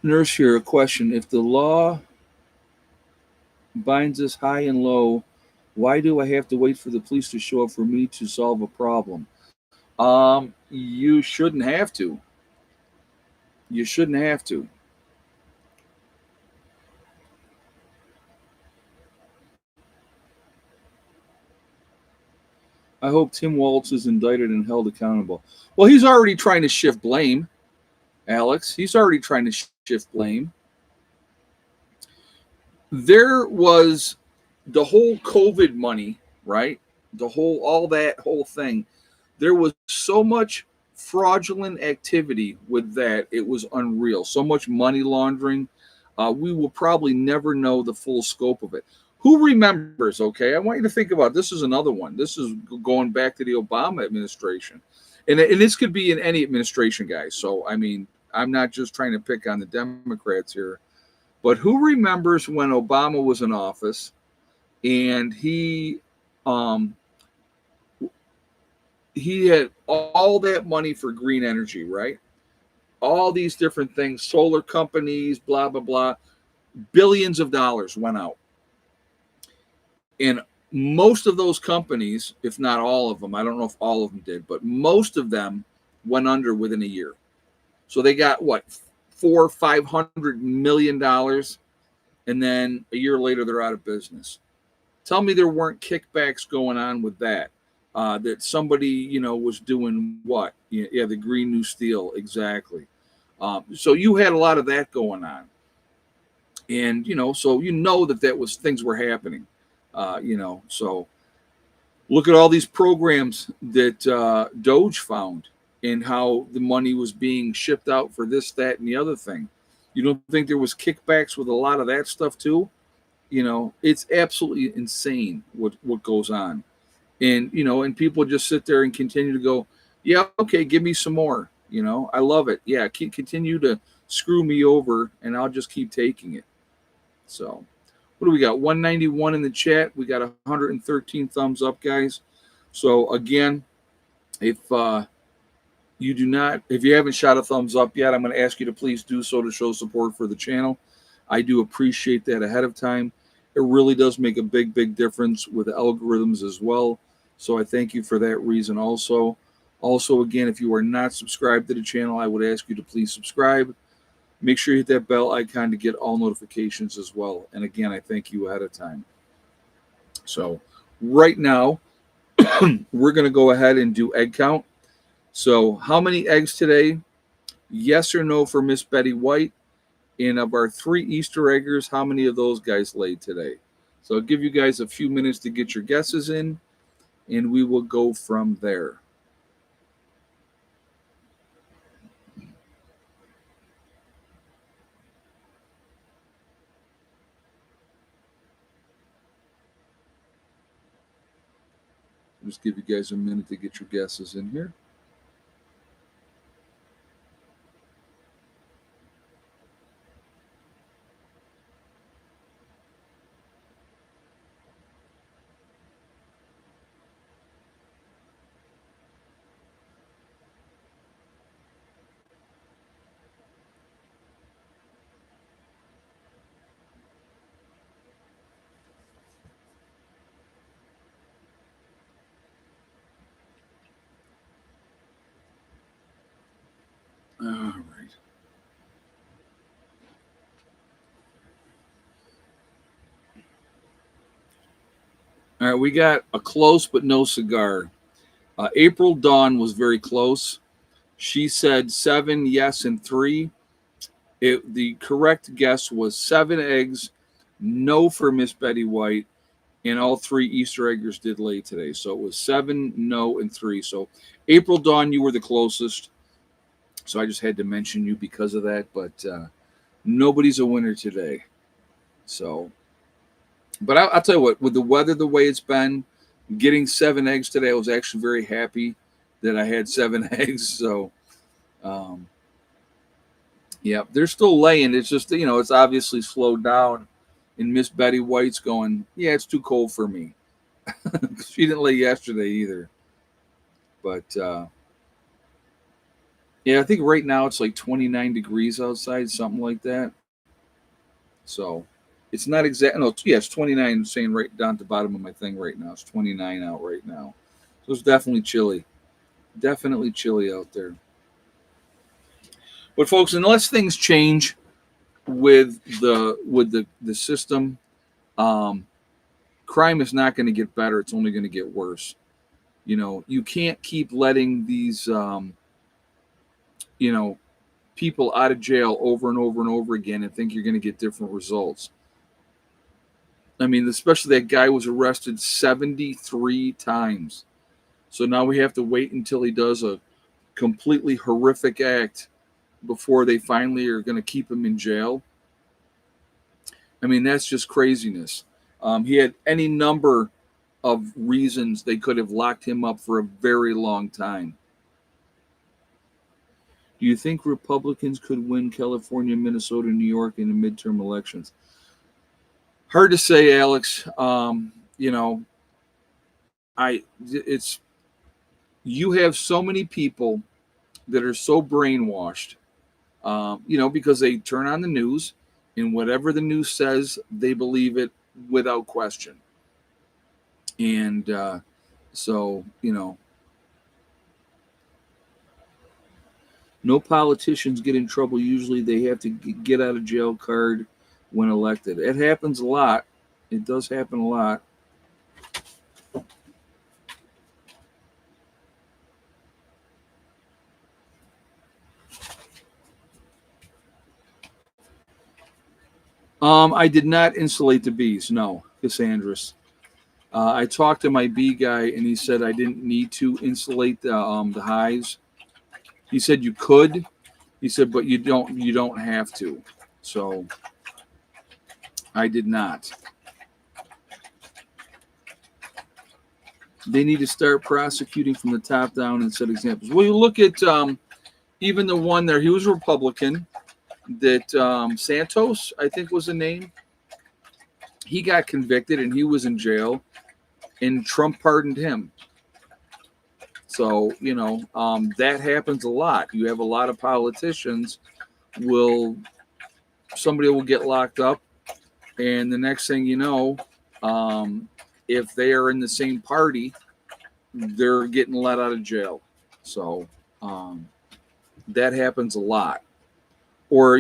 nurse here, a question: if the law binds us high and low, why do I have to wait for the police to show up for me to solve a problem? You shouldn't have to. You shouldn't have to. I hope Tim Waltz is indicted and held accountable. Well, he's already trying to shift blame, Alex. He's already trying to shift blame. There was the whole COVID money, right? All that whole thing. There was so much fraudulent activity with that. It was unreal. So much money laundering. We will probably never know the full scope of it. Who remembers? Okay, I want you to think about this. Is another one. This is going back to the Obama administration, and this could be in any administration, guys. So I mean, I'm not just trying to pick on the Democrats here, but who remembers when Obama was in office and um, he had all that money for green energy, right? All these different things, solar companies, blah blah blah. Billions of dollars went out. And most of those companies, if not all of them, I don't know if all of them did, but most of them went under within a year. So they got what, $400-500 million, and then a year later they're out of business. Tell me there weren't kickbacks going on with that. That somebody was doing what? Yeah, the Green New Steel, exactly. So you had a lot of that going on, and so that was things were happening. So look at all these programs that Doge found and how the money was being shipped out for this, that, and the other thing. You don't think there was kickbacks with a lot of that stuff too? It's absolutely insane what goes on. And people just sit there and continue to go, "Yeah, okay, give me some more." I love it. Yeah, continue to screw me over, and I'll just keep taking it. So, what do we got? 191 in the chat. We got 113 thumbs up, guys. So again, if if you haven't shot a thumbs up yet, I'm going to ask you to please do so to show support for the channel. I do appreciate that ahead of time. It really does make a big, big difference with the algorithms as well. So I thank you for that reason also. Also, again, if you are not subscribed to the channel, I would ask you to please subscribe. Make sure you hit that bell icon to get all notifications as well. And again, I thank you ahead of time. So right now, we're going to go ahead and do egg count. So how many eggs today? Yes or no for Miss Betty White? And of our 3 Easter eggers, how many of those guys laid today? So I'll give you guys a few minutes to get your guesses in, and we will go from there. Just give you guys a minute to get your guesses in here. All right. All right, we got a close but no cigar. April Dawn was very close. She said 7 yes and 3. The correct guess was 7 eggs, no for Miss Betty White, and all 3 Easter eggers did lay today. So it was 7, no, and 3. So April Dawn, you were the closest. So I just had to mention you because of that, but nobody's a winner today. So, but I'll tell you what, with the weather the way it's been, getting 7 eggs today, I was actually very happy that I had 7 eggs. So, yeah, they're still laying. It's just, it's obviously slowed down. And Miss Betty White's going, yeah, it's too cold for me. She didn't lay yesterday either. But yeah, I think right now it's like 29 degrees outside, something like that. So it's not exact. No, yeah, it's 29. I'm saying right down at the bottom of my thing right now. It's 29 out right now. So it's definitely chilly. Definitely chilly out there. But folks, unless things change with the system, um, crime is not going to get better. It's only going to get worse. You can't keep letting these people out of jail over and over and over again and think you're going to get different results. I mean, especially that guy was arrested 73 times. So now we have to wait until he does a completely horrific act before they finally are going to keep him in jail. I mean, that's just craziness. He had any number of reasons they could have locked him up for a very long time. Do you think Republicans could win California, Minnesota, New York in the midterm elections? Hard to say, Alex. You have so many people that are so brainwashed, because they turn on the news and whatever the news says, they believe it without question. And so, no politicians get in trouble. Usually they have to get out of jail card when elected. It happens a lot. It does happen a lot. I did not insulate the bees. No, Cassandras. I talked to my bee guy, and he said I didn't need to insulate the hives. He said you could. He said, but you don't have to. So I did not. They need to start prosecuting from the top down and set examples. Well, you look at even the one there. He was a Republican. That Santos, I think, was the name. He got convicted and he was in jail, and Trump pardoned him. So that happens a lot. You have a lot of politicians somebody will get locked up, and the next thing you know, if they are in the same party, they're getting let out of jail. So that happens a lot. Or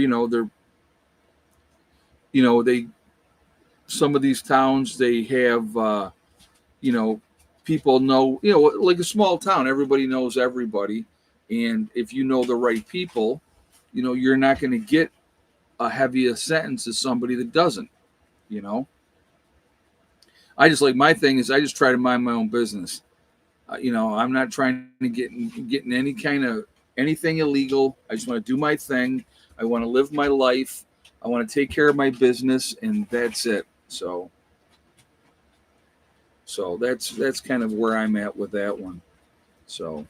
some of these towns, they have people know, like a small town, everybody knows everybody, and if you know the right people, you're not going to get a heavier sentence as somebody that doesn't. I just, like, my thing is I just try to mind my own business. I'm not trying to get in any kind of anything illegal. I just want to do my thing. I want to live my life. I want to take care of my business, and that's it. So, So that's kind of where I'm at with that one. So,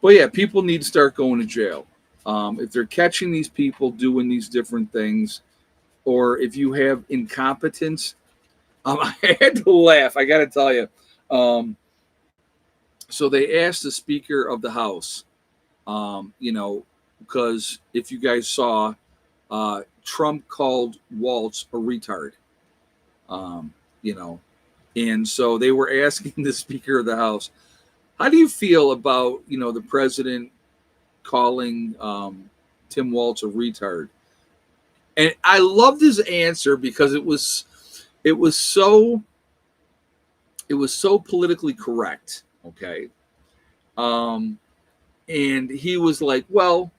but yeah, people need to start going to jail. If they're catching these people doing these different things, or if you have incompetence, I had to laugh. I got to tell you. Um, so they asked the Speaker of the House, because if you guys saw, Trump called Waltz a retard, um, you know, and so they were asking the Speaker of the House, how do you feel about, the president calling Tim Waltz a retard? And I loved his answer because it was so it was so politically correct. Okay. Um, and he was like, well,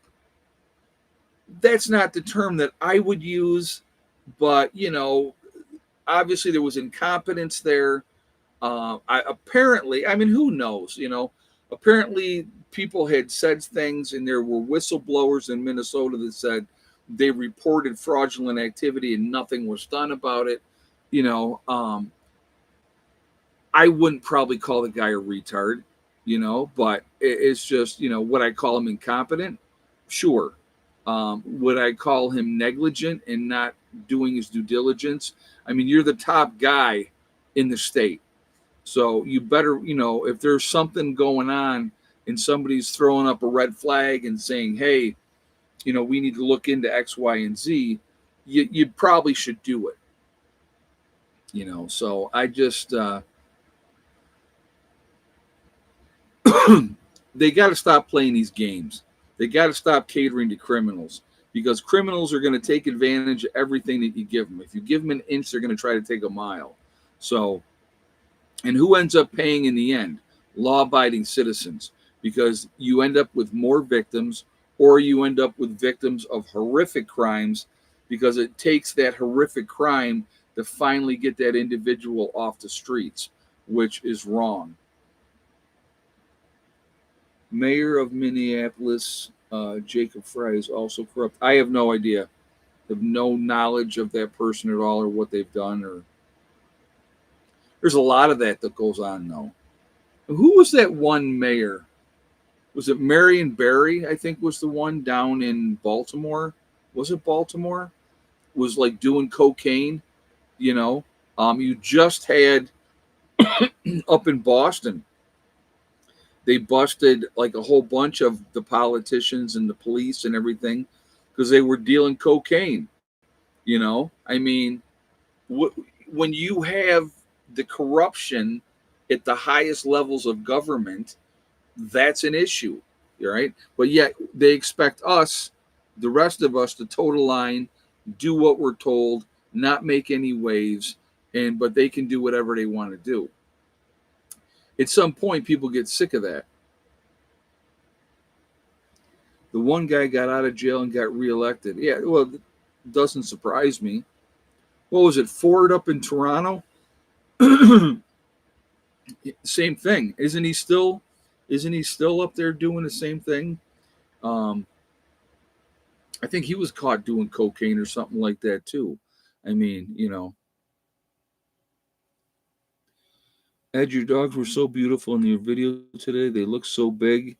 that's not the term that I would use, but obviously there was incompetence there. I mean, who knows? Apparently people had said things, and there were whistleblowers in Minnesota that said they reported fraudulent activity and nothing was done about it. You know, um, I wouldn't probably call the guy a retard, but it's just, would I call him incompetent? Sure. Would I call him negligent and not doing his due diligence? I mean, you're the top guy in the state. So you better, if there's something going on and somebody's throwing up a red flag and saying, hey, we need to look into X, Y, and Z, you probably should do it. So I just, they got to stop playing these games. They got to stop catering to criminals because criminals are going to take advantage of everything that you give them. If you give them an inch, they're going to try to take a mile. So, and who ends up paying in the end? Law abiding citizens, because you end up with more victims, or you end up with victims of horrific crimes because it takes that horrific crime to finally get that individual off the streets, which is wrong. Mayor of Minneapolis, Jacob Frey, is also corrupt. I have no idea. I have no knowledge of that person at all or what they've done. Or there's a lot of that goes on, though. Who was that one mayor? Was it Marion Barry? I think was the one down in Baltimore. Was it Baltimore? Was like doing cocaine. You just had up in Boston. They busted like a whole bunch of the politicians and the police and everything because they were dealing cocaine. I mean, when you have the corruption at the highest levels of government, that's an issue, right? But yet they expect us, the rest of us, to toe the line, do what we're told, not make any waves, but they can do whatever they want to do. At some point, people get sick of that. The one guy got out of jail and got reelected. Yeah, well, it doesn't surprise me. What was it, Ford up in Toronto? Same thing. Isn't he still up there doing the same thing? Um, I think he was caught doing cocaine or something like that too. I mean, Ed, your dogs were so beautiful in your video today. They look so big.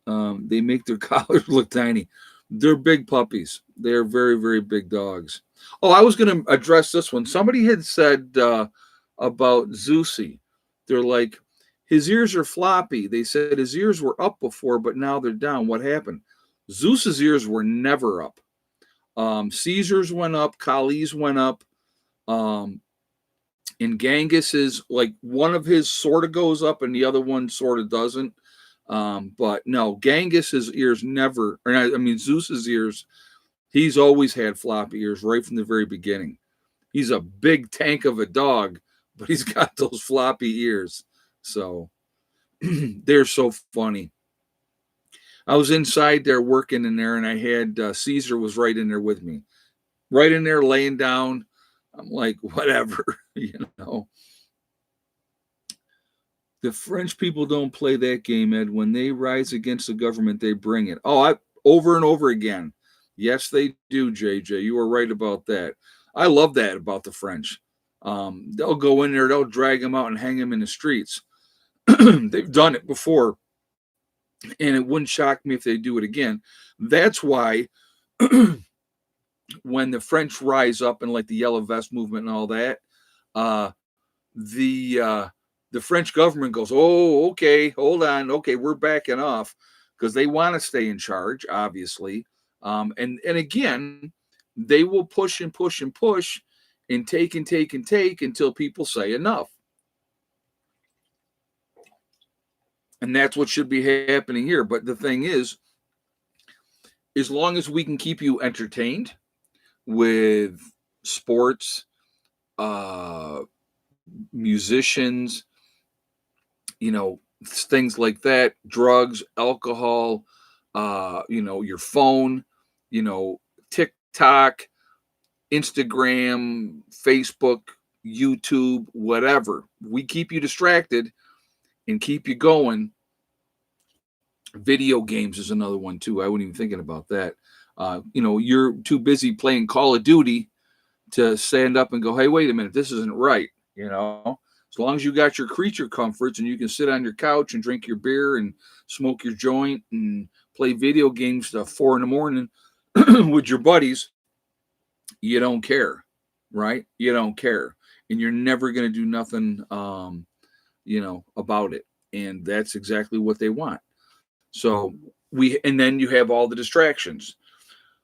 They make their collars look tiny. They're big puppies. They're very, very big dogs. Oh, I was going to address this one. Somebody had said about Zeusy. They're like, his ears are floppy. They said his ears were up before, but now they're down. What happened? Zeus's ears were never up. Caesar's went up. Kali's went up. And Genghis's, like, one of his sort of goes up and the other one sort of doesn't. But no, Genghis's ears never, or I mean, Zeus's ears, he's always had floppy ears right from the very beginning. He's a big tank of a dog, but he's got those floppy ears. So they're so funny. I was inside there working in there, and I had Caesar was right in there with me, right in there laying down. I'm like, whatever, The French people don't play that game, Ed. When they rise against the government, they bring it. Oh, over and over again. Yes, they do, JJ. You are right about that. I love that about the French. They'll go in there, they'll drag them out and hang them in the streets. They've done it before, and it wouldn't shock me if they do it again. That's why when the French rise up and like the Yellow Vest movement and all that, uh, the uh, the French government goes, "Oh, okay, hold on, okay, we're backing off," because they want to stay in charge, obviously. And again, they will push and push and push and take and take and take until people say enough. And that's what should be happening here. But the thing is, as long as we can keep you entertained with sports, uh, musicians, things like that, drugs, alcohol, your phone, you know, TikTok, Instagram, Facebook, YouTube, whatever. We keep you distracted and keep you going. Video games is another one too. I wasn't even thinking about that. You're too busy playing Call of Duty to stand up and go, "Hey, wait a minute, this isn't right." As long as you got your creature comforts and you can sit on your couch and drink your beer and smoke your joint and play video games till 4 a.m. with your buddies, you don't care, right? You don't care, and you're never going to do nothing, about it. And that's exactly what they want. So and then you have all the distractions.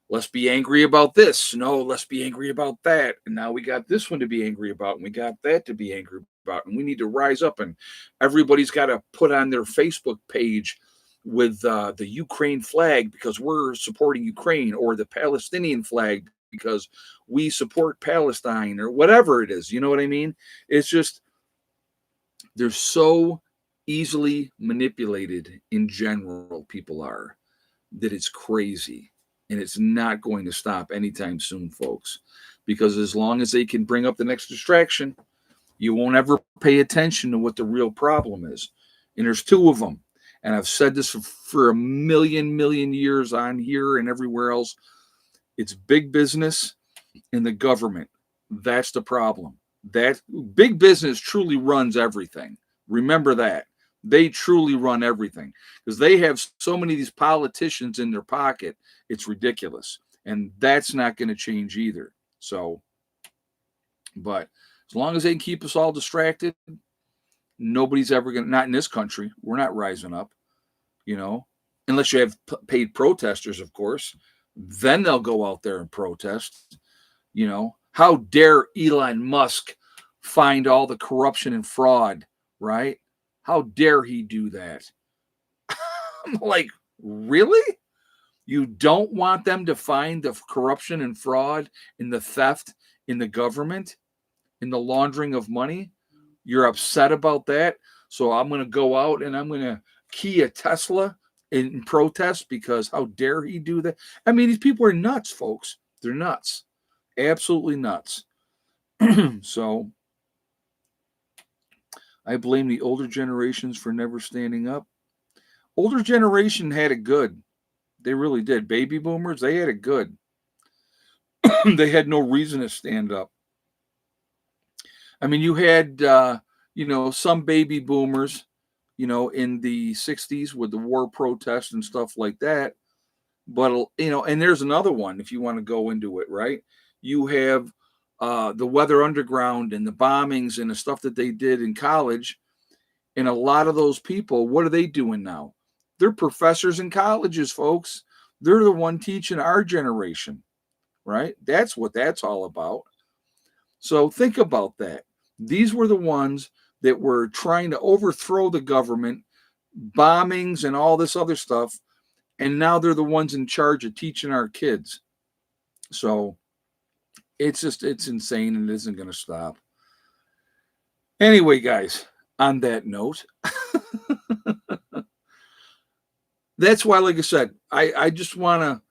Let's be angry about this. No, let's be angry about that. And now we got this one to be angry about, and we got that to be angry about. And we need to rise up, and everybody's got to put on their Facebook page with the Ukraine flag because we're supporting Ukraine, or the Palestinian flag because we support Palestine, or whatever it is. You know what I mean? It's just, they're so easily manipulated in general, people are, that it's crazy. And it's not going to stop anytime soon, folks, because as long as they can bring up the next distraction, you won't ever pay attention to what the real problem is. And there's two of them. And I've said this for a million years on here and everywhere else. It's big business and the government. That's the problem. That big business truly runs everything. Remember that. They truly run everything because they have so many of these politicians in their pocket. It's ridiculous. And that's not going to change either. So, but as long as they can keep us all distracted, nobody's ever going to, not in this country. We're not rising up, unless you have paid protesters, of course. Then they'll go out there and protest. How dare Elon Musk find all the corruption and fraud, right? How dare he do that? I'm like, really? You don't want them to find the corruption and fraud and the theft in the government, in the laundering of money? You're upset about that? So I'm going to go out and I'm going to key a Tesla in protest because how dare he do that? I mean, these people are nuts, folks. They're nuts. Absolutely nuts. So I blame the older generations for never standing up. Older generation had it good. They really did. Baby boomers, they had it good. They had no reason to stand up. I mean, you had, some baby boomers, in the 60s with the war protests and stuff like that. But, and there's another one if you want to go into it, right? You have the Weather Underground and the bombings and the stuff that they did in college. And a lot of those people, what are they doing now? They're professors in colleges, folks. They're the one teaching our generation, right? That's what that's all about. So think about that. These were the ones that were trying to overthrow the government, bombings and all this other stuff. And now they're the ones in charge of teaching our kids. So it's insane and it isn't going to stop. Anyway, guys, on that note, that's why, like I said, I just want to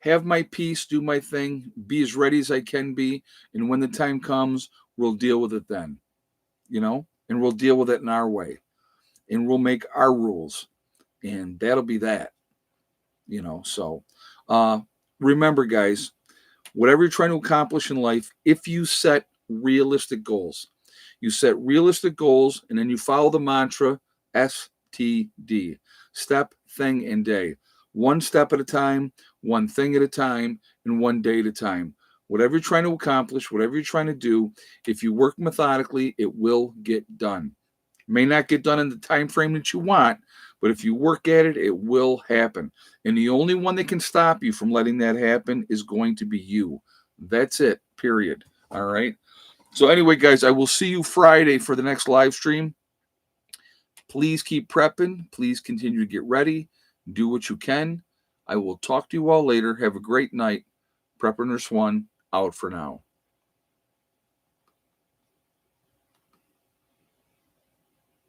have my peace, do my thing, be as ready as I can be. And when the time comes, we'll deal with it then, and we'll deal with it in our way. And we'll make our rules. And that'll be that, So remember, guys, whatever you're trying to accomplish in life, if you set realistic goals. You set realistic goals, and then you follow the mantra STD: step, thing, and day. One step at a time, one thing at a time, and one day at a time. Whatever you're trying to accomplish, whatever you're trying to do, if you work methodically, it will get done. May not get done in the time frame that you want, but if you work at it, it will happen. And the only one that can stop you from letting that happen is going to be you. That's it, period. All right. So, anyway, guys, I will see you Friday for the next live stream. Please keep prepping. Please continue to get ready. Do what you can. I will talk to you all later. Have a great night. Prepper Nurse One out for now.